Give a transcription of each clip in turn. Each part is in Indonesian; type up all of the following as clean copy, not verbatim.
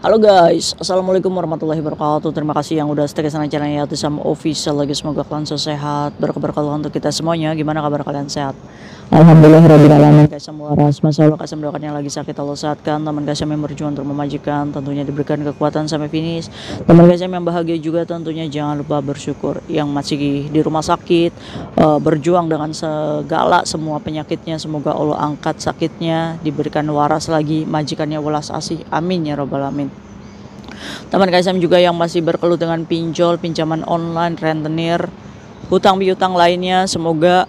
Halo guys, assalamualaikum warahmatullahi wabarakatuh. Terima kasih yang udah stay kesana channel Yatisam Official lagi. Semoga kalian sehat, berkabar untuk kita semuanya. Gimana kabar kalian, sehat? Alhamdulillahirobbilalamin. Guys, semua ras masalah kasih mendoakan yang lagi sakit Allah sehatkan. Teman guys yang berjuang untuk memajikan tentunya diberikan kekuatan sampai finish. Teman guys yang bahagia juga tentunya jangan lupa bersyukur. Yang masih di rumah sakit berjuang dengan segala semua penyakitnya, semoga Allah angkat sakitnya, diberikan waras lagi, majikannya welas asih. Amin ya robbal alamin. Teman KSM juga yang masih berkeluh dengan pinjol, pinjaman online, rentenir, hutang piutang lainnya, semoga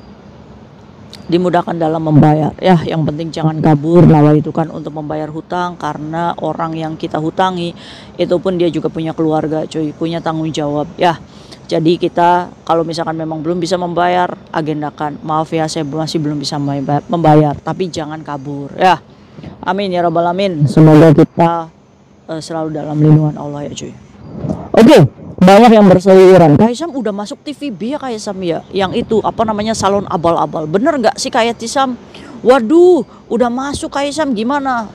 dimudahkan dalam membayar. Ya, yang penting jangan kabur lawa itu kan untuk membayar hutang, karena orang yang kita hutangi itu pun dia juga punya keluarga, cuy, punya tanggung jawab. Ya, jadi kita kalau misalkan memang belum bisa membayar, agendakan. Maaf ya, saya masih belum bisa membayar, tapi jangan kabur. Ya, amin ya robbal alamin. Semoga kita selalu dalam lindungan Allah ya cuy. Oke, banyak yang berseliweran. Kaisam udah masuk TVB ya Kaisam ya, yang itu apa namanya, salon abal-abal. Bener nggak sih kayak Tisam? Waduh, udah masuk Kaisam, gimana?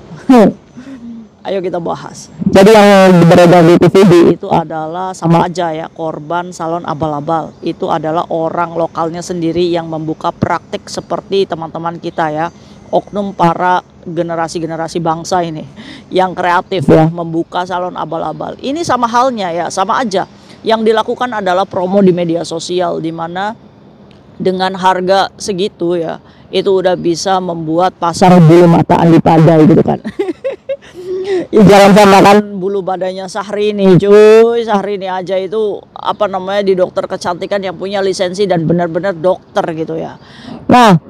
Ayo kita bahas. Jadi yang beredar di TVB itu adalah sama aja ya, korban salon abal-abal. Itu adalah orang lokalnya sendiri yang membuka praktik seperti teman-teman kita ya, oknum para generasi-generasi bangsa ini yang kreatif ya, membuka salon abal-abal. Ini sama halnya ya, sama aja. Yang dilakukan adalah promo di media sosial, dimana dengan harga segitu ya, itu udah bisa membuat pasar bulu mata Andi Padai gitu kan. Ya, jangan samakan bulu badannya Syahrini cuy. Syahrini aja itu apa namanya, di dokter kecantikan yang punya lisensi dan benar-benar dokter gitu ya. Nah,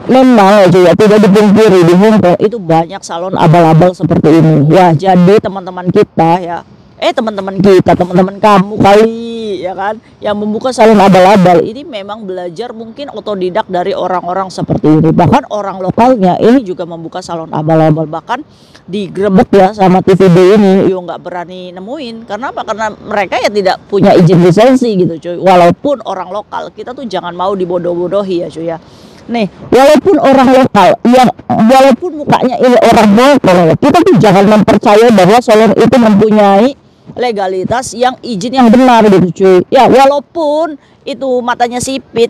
memang ya tidak dipungkiri di Hongkong itu banyak salon abal-abal seperti ini ya. Jadi teman-teman kita ya, teman-teman kamu kali ya kan, yang membuka salon abal-abal ini memang belajar mungkin otodidak dari orang-orang seperti ini. Bahkan orang lokalnya ini juga membuka salon abal-abal, bahkan digrebek ya sama TVB ini. Yo nggak berani nemuin, karena apa? Karena mereka ya tidak punya izin lisensi gitu cuy. Walaupun orang lokal, kita tuh jangan mau dibodoh-bodohi ya cuy ya. Nih, walaupun orang lokal, yang walaupun mukanya ini orang lokal, kita tuh jangan mempercayai bahwa salon itu mempunyai legalitas yang izin yang benar gitu cuy. Ya, walaupun itu matanya sipit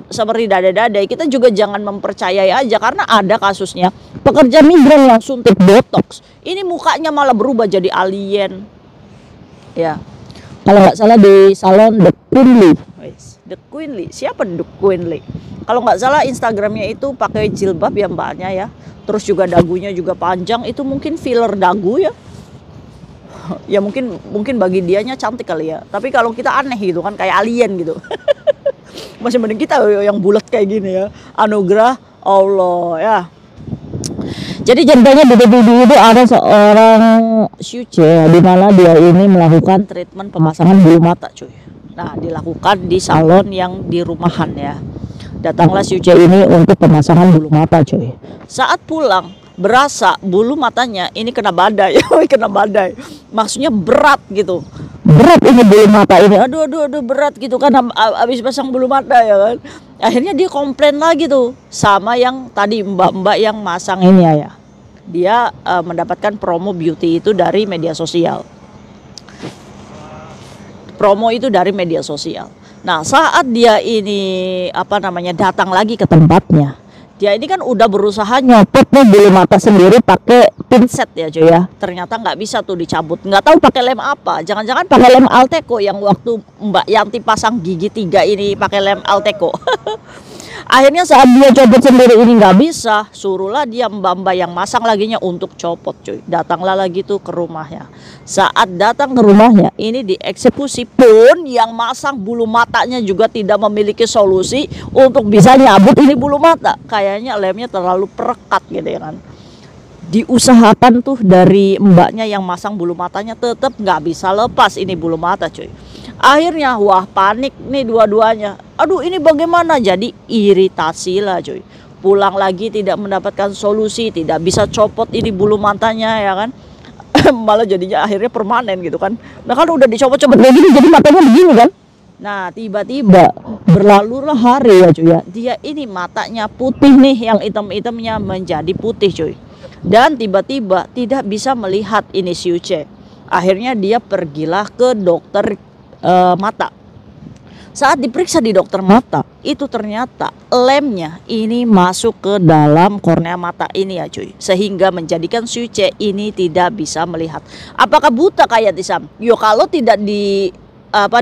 seperti dada-dada, kita juga jangan mempercayai aja, karena ada kasusnya pekerja migran yang suntik botox, ini mukanya malah berubah jadi alien. Ya, kalau nggak salah di salon The Queenly. The Queenly, siapa The Queenly? Kalau nggak salah Instagramnya itu pakai jilbab ya mbaknya ya. Terus juga dagunya juga panjang, itu mungkin filler dagu ya. Ya mungkin bagi dianya cantik kali ya. Tapi kalau kita aneh gitu kan, kayak alien gitu. Masih mending kita yang bulat kayak gini ya. Anugerah Allah ya. Jadi ceritanya di TVB itu ada seorang Syuce, di mana dia ini melakukan treatment pemasangan bulu mata cuy. Nah, dilakukan di salon yang di rumahan ya. Datanglah Syuce ini untuk pemasangan bulu mata cuy. Saat pulang berasa bulu matanya ini kena badai. Kena badai, maksudnya berat gitu. Berat ini bulu mata ini, aduh berat gitu kan, habis pasang bulu mata ya kan. Akhirnya dia komplain lagi tuh sama yang tadi mbak-mbak yang masang ini ya. Dia mendapatkan promo beauty itu dari media sosial. Promo itu dari media sosial. Nah, saat dia ini apa namanya datang lagi ke tempatnya, dia ini kan udah berusaha nyopot nih bulu mata sendiri pakai pinset ya cuy ya. Ternyata nggak bisa tuh dicabut. Nggak tahu pakai lem apa. Jangan-jangan pakai lem Alteco yang waktu Mbak Yanti pasang gigi 3 ini pakai lem Alteco. Akhirnya saat dia copot sendiri ini nggak bisa, suruhlah dia mbak-mbak yang masang laginya untuk copot cuy. Datanglah lagi tuh ke rumahnya. Saat datang ke rumahnya ini dieksekusi, pun yang masang bulu matanya juga tidak memiliki solusi untuk bisa nyabut ini bulu mata. Kayaknya lemnya terlalu perekat gitu ya kan. Diusahakan tuh dari mbaknya yang masang bulu matanya, tetap nggak bisa lepas ini bulu mata cuy. Akhirnya wah panik nih dua-duanya. Aduh ini bagaimana? Jadi iritasi lah cuy. Pulang lagi tidak mendapatkan solusi, tidak bisa copot ini bulu matanya ya kan. Malah jadinya akhirnya permanen gitu kan. Nah kan udah dicopot-copot kayak gini jadi matanya begini kan. Nah tiba-tiba berlalulah hari ya cuy ya. Dia ini matanya putih nih, yang hitam-hitamnya menjadi putih cuy. dan tiba-tiba tidak bisa melihat ini si Uce. Akhirnya dia pergilah ke dokter mata. Saat diperiksa di dokter mata, itu ternyata lemnya ini masuk ke dalam kornea mata ini ya cuy, sehingga menjadikan si Uce ini tidak bisa melihat. Apakah buta kayak Tisam? Yo kalau tidak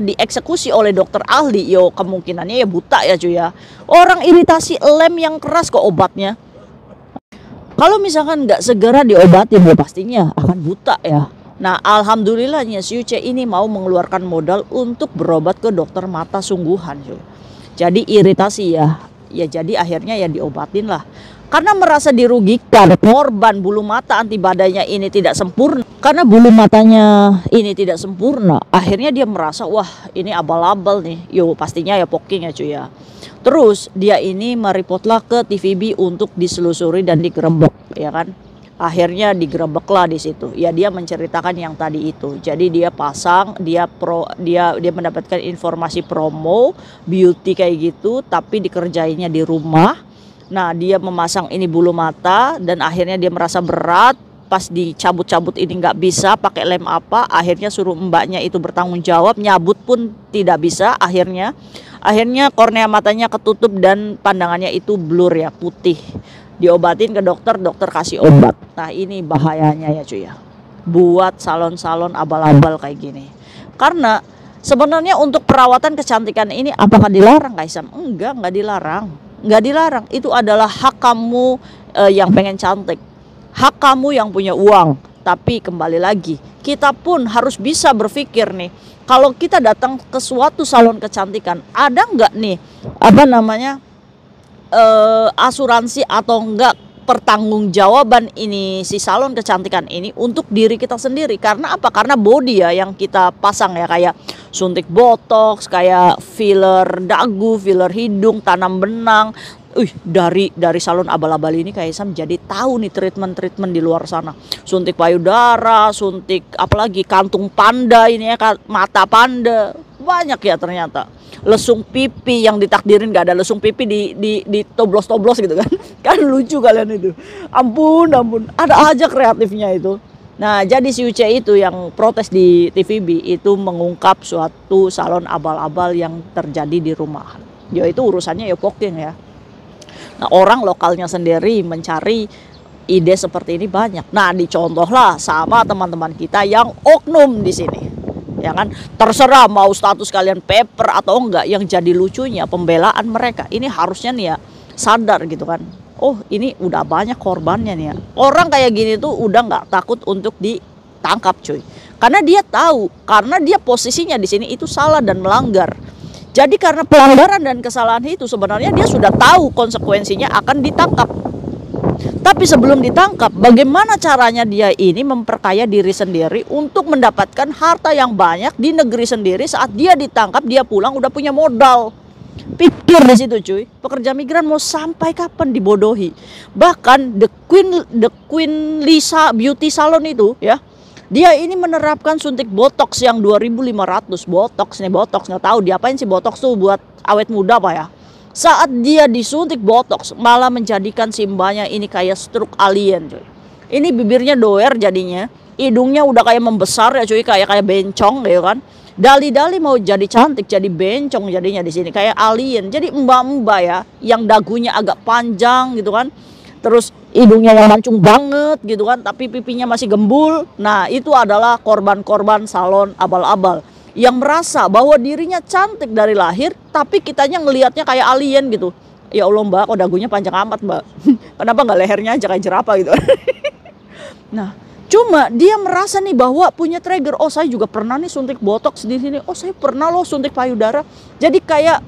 dieksekusi oleh dokter ahli, yo kemungkinannya ya buta ya cuy ya. Orang iritasi lem yang keras kok obatnya. Kalau misalkan nggak segera diobatin ya pastinya akan buta ya. Nah alhamdulillahnya si Uce ini mau mengeluarkan modal untuk berobat ke dokter mata sungguhan cuy. Jadi iritasi ya jadi akhirnya ya diobatin lah. Karena merasa dirugikan, korban bulu mata antibadainya ini tidak sempurna. Karena bulu matanya ini tidak sempurna, akhirnya dia merasa wah ini abal-abal nih. Yo pastinya ya poking ya cuy ya. Terus dia ini meripotlah ke TVB untuk diselusuri dan digerebek ya kan. Akhirnya digerebeklah di situ. Ya dia menceritakan yang tadi itu. Jadi dia pasang, dia mendapatkan informasi promo beauty kayak gitu, tapi dikerjainnya di rumah. Nah dia memasang ini bulu mata dan akhirnya dia merasa berat. Pas dicabut-cabut ini nggak bisa pakai lem apa. Akhirnya suruh mbaknya itu bertanggung jawab. Nyabut pun tidak bisa. Akhirnya kornea matanya ketutup dan pandangannya itu blur ya, putih. Diobatin ke dokter kasih obat. Nah ini bahayanya ya cuy ya, buat salon-salon abal-abal kayak gini. Karena sebenarnya untuk perawatan kecantikan ini apakah dilarang Kaisam? Enggak dilarang. Itu adalah hak kamu yang pengen cantik, hak kamu yang punya uang. Tapi kembali lagi, kita pun harus bisa berpikir nih, kalau kita datang ke suatu salon kecantikan, ada nggak nih asuransi atau enggak pertanggungjawaban ini si salon kecantikan ini untuk diri kita sendiri. Karena apa? Karena body ya yang kita pasang ya, kayak suntik botox, kayak filler dagu, filler hidung, tanam benang. Dari salon abal-abal ini kayak Sam jadi tahu nih treatment di luar sana. Suntik payudara, suntik apalagi kantung panda ini ya, mata panda. Banyak ya ternyata. Lesung pipi yang ditakdirin gak ada lesung pipi di toblos-toblos gitu kan. Kan lucu kalian itu. Ampun, ada aja kreatifnya itu. Nah jadi si Uce itu yang protes di TVB itu mengungkap suatu salon abal-abal yang terjadi di rumahan. Ya itu urusannya ya poking ya. Nah orang lokalnya sendiri mencari ide seperti ini banyak. Nah dicontohlah sama teman-teman kita yang oknum di sini. Ya kan, terserah mau status kalian paper atau enggak, yang jadi lucunya pembelaan mereka ini harusnya nih ya sadar gitu kan. Oh ini udah banyak korbannya nih ya. Orang kayak gini tuh udah nggak takut untuk ditangkap cuy. Karena dia tahu, karena dia posisinya di sini itu salah dan melanggar. Jadi karena pelanggaran dan kesalahan itu sebenarnya dia sudah tahu konsekuensinya akan ditangkap. Tapi sebelum ditangkap, bagaimana caranya dia ini memperkaya diri sendiri untuk mendapatkan harta yang banyak di negeri sendiri. Saat dia ditangkap, dia pulang udah punya modal. Pikir di situ cuy, pekerja migran mau sampai kapan dibodohi? Bahkan the Queen Lisa Beauty Salon itu ya, dia ini menerapkan suntik botox yang 2.500 botox nggak tahu diapain sih botox tuh, buat awet muda apa ya. Saat dia disuntik botox malah menjadikan si mbaknya ini kayak stroke alien cuy. Ini bibirnya doer jadinya, hidungnya udah kayak membesar ya cuy, kayak bencong gitu kan. Dali-dali mau jadi cantik jadi bencong jadinya di sini kayak alien. Jadi mbak-mbak ya yang dagunya agak panjang gitu kan. Terus hidungnya yang mancung banget gitu kan, tapi pipinya masih gembul. Nah, itu adalah korban-korban salon abal-abal yang merasa bahwa dirinya cantik dari lahir, tapi kitanya ngelihatnya kayak alien gitu. Ya Allah mbak, kok dagunya panjang amat mbak? Kenapa nggak lehernya aja kayak jerapah gitu? Nah, cuma dia merasa nih bahwa punya trigger. Oh saya juga pernah nih suntik botox di sini. Oh saya pernah loh suntik payudara. Jadi kayak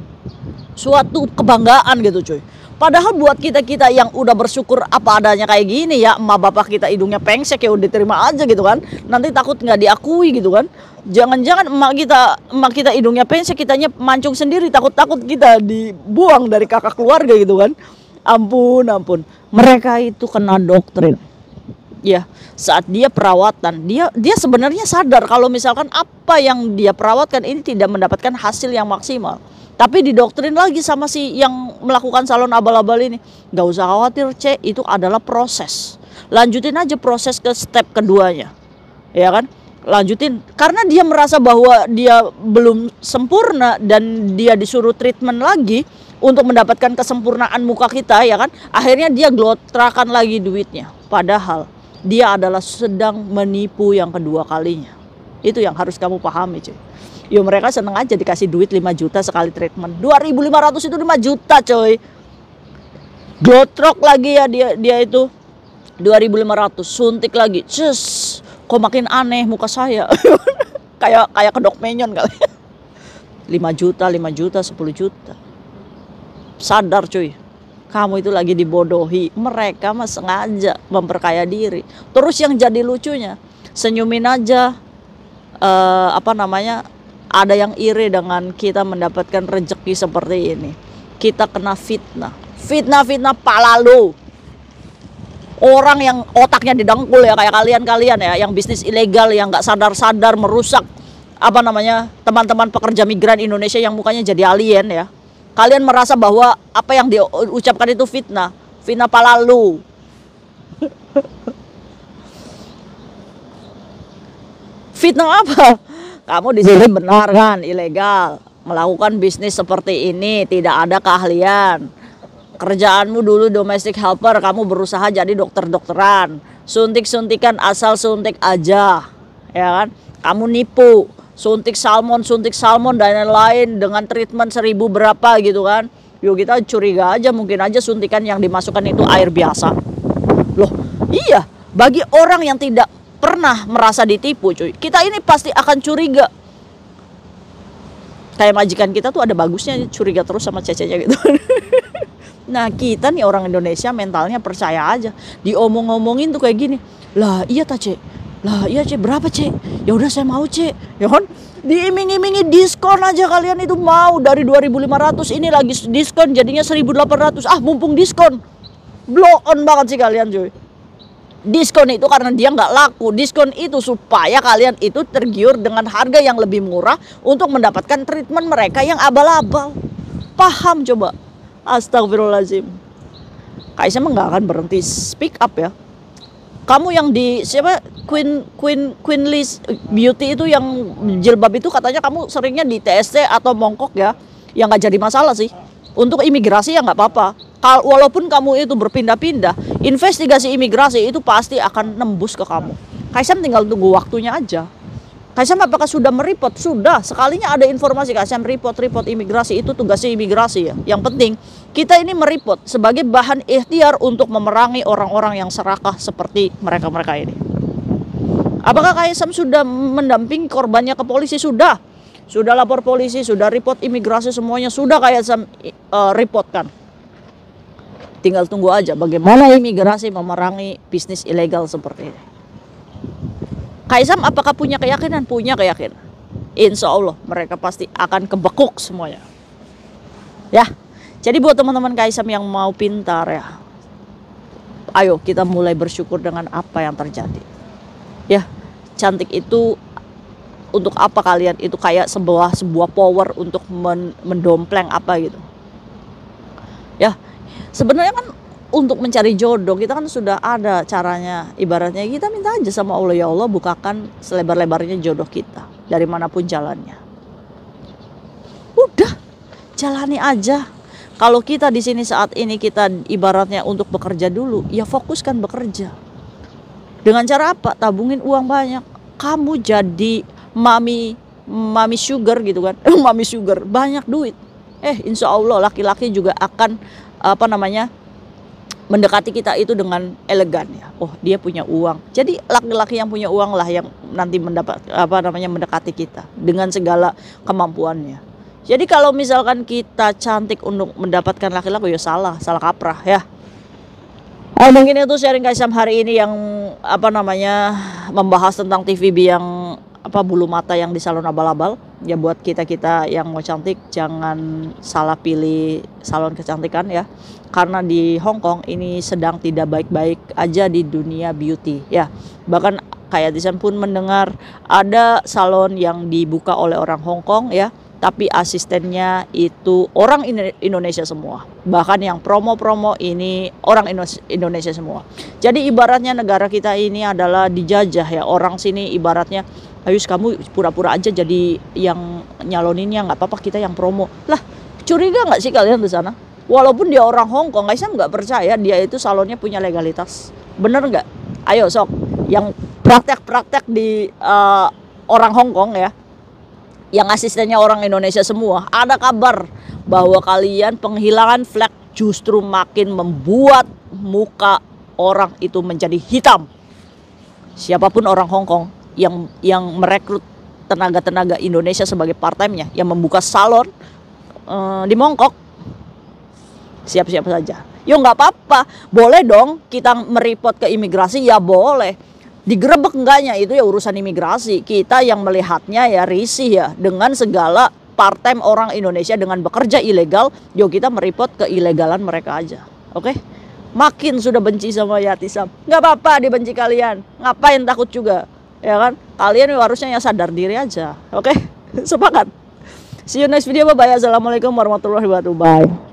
suatu kebanggaan gitu cuy. Padahal buat kita-kita yang udah bersyukur apa adanya kayak gini ya, emak bapak kita hidungnya pengsek ya udah diterima aja gitu kan. Nanti takut nggak diakui gitu kan. Jangan-jangan emak kita hidungnya pengsek, kitanya mancung sendiri, takut kita dibuang dari kakak keluarga gitu kan. Ampun. Mereka itu kena doktrin. Ya, saat dia perawatan, dia sebenarnya sadar kalau misalkan apa yang dia perawatkan ini tidak mendapatkan hasil yang maksimal. Tapi didoktrin lagi sama si yang melakukan salon abal-abal ini. Gak usah khawatir, itu adalah proses. lanjutin aja proses ke step keduanya, ya kan? Lanjutin, karena dia merasa bahwa dia belum sempurna dan dia disuruh treatment lagi untuk mendapatkan kesempurnaan muka kita, ya kan? Akhirnya dia gelotrakan lagi duitnya, padahal dia adalah sedang menipu yang kedua kalinya. Itu yang harus kamu pahami, cuy. Yo, mereka seneng aja dikasih duit 5 juta sekali treatment. 2.500 itu 5 juta, coy. Glotrok lagi ya dia itu 2.500, suntik lagi. Cus, kok makin aneh muka saya. kayak kedok menyon kali. 5 juta, 5 juta, 10 juta. Sadar, cuy. Kamu itu lagi dibodohi. Mereka mah sengaja memperkaya diri. Terus yang jadi lucunya, senyumin aja ada yang iri dengan kita mendapatkan rezeki seperti ini. Kita kena fitnah palalu. Orang yang otaknya didengkul ya, kayak kalian ya, yang bisnis ilegal, yang nggak sadar-sadar merusak teman-teman pekerja migran Indonesia yang mukanya jadi alien ya. Kalian merasa bahwa apa yang diucapkan itu fitnah palalu. Fitnah apa? Kamu di sini benar kan, ilegal, melakukan bisnis seperti ini, tidak ada keahlian. Kerjaanmu dulu domestic helper, kamu berusaha jadi dokter-dokteran, suntik-suntikan asal suntik aja, ya kan? Kamu nipu, suntik salmon dan lain-lain dengan treatment 1.000 berapa gitu kan? Yuk kita curiga aja, mungkin aja suntikan yang dimasukkan itu air biasa. Loh, iya, bagi orang yang tidak pernah merasa ditipu, cuy, kita ini pasti akan curiga. Kayak majikan kita tuh ada bagusnya, curiga terus sama cecenya gitu. Nah, kita nih orang Indonesia mentalnya percaya aja. Diomong-ngomongin tuh kayak gini. Lah iya ta, Cek. Lah iya, Cek, berapa, Cek? Ya udah saya mau, Cek. Ya kan? Diiming-imingi diskon aja kalian itu mau. Dari 2.500 ini lagi diskon jadinya 1.800. Ah, mumpung diskon. Blow on banget sih kalian, cuy. Diskon itu karena dia nggak laku. Diskon itu supaya kalian itu tergiur dengan harga yang lebih murah untuk mendapatkan treatment mereka yang abal-abal. Paham coba? Astagfirullahaladzim. Kaisha mah nggak akan berhenti speak up ya. Kamu yang di siapa Queen List Beauty itu yang jilbab itu katanya kamu seringnya di TSC atau mongkok ya. Yang nggak jadi masalah sih. Untuk imigrasi ya nggak apa-apa. Walaupun kamu itu berpindah-pindah, investigasi imigrasi itu pasti akan nembus ke kamu. Kaisam tinggal tunggu waktunya aja. Kaisam apakah sudah mereport? Sudah. Sekalinya ada informasi Kaisam report imigrasi, itu tugasnya imigrasi ya. Yang penting kita ini mereport sebagai bahan ikhtiar untuk memerangi orang-orang yang serakah seperti mereka-mereka ini. Apakah Kaisam sudah mendampingi korbannya ke polisi? Sudah. Sudah lapor polisi, sudah report imigrasi, semuanya sudah Kaisam reportkan. Tinggal tunggu aja bagaimana imigrasi memerangi bisnis ilegal seperti ini. Kaisam apakah punya keyakinan? Punya keyakinan. Insya Allah mereka pasti akan kebekuk semuanya. Ya, jadi buat teman-teman Kaisam yang mau pintar ya, ayo kita mulai bersyukur dengan apa yang terjadi. Ya, cantik itu untuk apa kalian? Itu kayak sebuah power untuk mendompleng apa gitu. Ya, sebenarnya kan untuk mencari jodoh kita kan sudah ada caranya. Ibaratnya kita minta aja sama Allah, ya Allah bukakan selebar-lebarnya jodoh kita dari manapun jalannya. Udah, jalani aja. Kalau kita di sini saat ini kita ibaratnya untuk bekerja dulu, ya fokuskan bekerja. Dengan cara apa? Tabungin uang banyak. Kamu jadi mami sugar gitu kan. Mami sugar, banyak duit. Insya Allah laki-laki juga akan mendekati kita itu dengan elegan ya. Oh, dia punya uang. Jadi laki-laki yang punya uang lah yang nanti mendekati kita dengan segala kemampuannya. Jadi kalau misalkan kita cantik untuk mendapatkan laki-laki, ya salah kaprah ya. Mungkin itu sharing Kaisam hari ini yang membahas tentang TVB yang bulu mata yang di salon abal-abal. Ya buat kita yang mau cantik jangan salah pilih salon kecantikan ya. Karena di Hong Kong ini sedang tidak baik-baik aja di dunia beauty ya. Bahkan kayak Disan pun mendengar ada salon yang dibuka oleh orang Hong Kong ya, tapi asistennya itu orang Indonesia semua. Bahkan yang promo-promo ini orang Indonesia semua. Jadi ibaratnya negara kita ini adalah dijajah ya. Orang sini ibaratnya, Ayus kamu pura-pura aja jadi yang nyaloninnya, nggak apa-apa kita yang promo. Lah, curiga nggak sih kalian di sana? Walaupun dia orang Hong Kong, guys, saya nggak percaya dia itu salonnya punya legalitas. Bener nggak? Ayo sok, yang praktek-praktek di orang Hong Kong ya, yang asistennya orang Indonesia semua, ada kabar bahwa kalian penghilangan flag justru makin membuat muka orang itu menjadi hitam. Siapapun orang Hong Kong yang merekrut tenaga-tenaga Indonesia sebagai part-time-nya, yang membuka salon di Mongkok, siap-siap saja. Yo nggak apa-apa, boleh dong kita mereport ke imigrasi, ya boleh. Digerebek enggaknya itu ya urusan imigrasi. Kita yang melihatnya ya risih ya dengan segala part-time orang Indonesia dengan bekerja ilegal. Yo kita mereport ke ilegalan mereka aja. Oke? Makin sudah benci sama Yatisam. Nggak apa-apa dibenci kalian. Ngapain takut juga? Ya kan? Kalian harusnya ya sadar diri aja. Oke? Sepakat. See you next video. Bye bye. Assalamualaikum warahmatullahi wabarakatuh. Bye.